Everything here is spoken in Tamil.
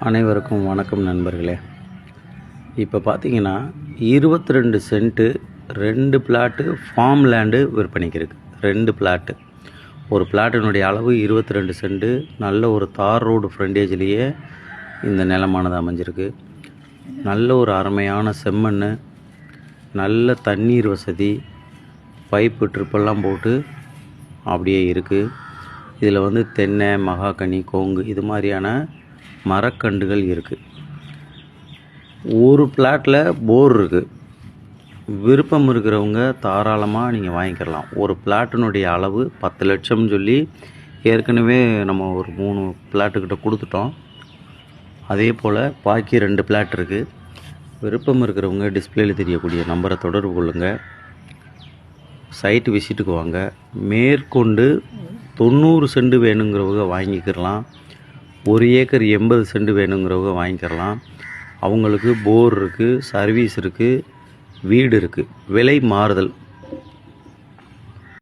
அனைவருக்கும் வணக்கம் நண்பர்களே. இப்போ பார்த்தீங்கன்னா 22 சென்ட்டு 2 பிளாட்டு ஃபார்ம் லேண்டு விற்பனைக்கு இருக்குது. 2 பிளாட்டு. ஒரு பிளாட்டினுடைய அளவு 22 சென்ட்டு. நல்ல ஒரு தார் ரோடு ஃப்ரண்டேஜ்லேயே இந்த நிலமானது அமைஞ்சிருக்கு. நல்ல ஒரு அருமையான செம்மண், நல்ல தண்ணீர் வசதி, பைப்பு ட்ரிப்பெல்லாம் போட்டு அப்படியே இருக்குது. இதில் தென்னை, மகாகனி, கோங்கு இது மாதிரியான மரக்கன்றுகள் இருக்குது. ஒரு பிளாட்டில் போர் இருக்குது. விருப்பம் இருக்கிறவங்க தாராளமாக நீங்கள் வாங்கிக்கலாம். ஒரு பிளாட்டினுடைய அளவு 10 லட்சம்னு சொல்லி ஏற்கனவே நம்ம ஒரு 3 பிளாட்டுக்கிட்ட கொடுத்துட்டோம். அதே போல் பாக்கி 2 பிளாட் இருக்குது. விருப்பம் இருக்கிறவங்க டிஸ்பிளேயில் தெரியக்கூடிய நம்பரை தொடர்பு கொள்ளுங்கள். சைட்டு விசிட்டுக்கு வாங்க. மேற்கொண்டு 90 சென்ட் வேணுங்கிறவங்க வாங்கிக்கிறலாம். 1 ஏக்கர் 80 சென்ட் வேணுங்கிறவங்க வாங்கிக்கிறலாம். அவங்களுக்கு போர் இருக்குது, சர்வீஸ் இருக்குது, வீடு இருக்குது. விலை மாறுதல்.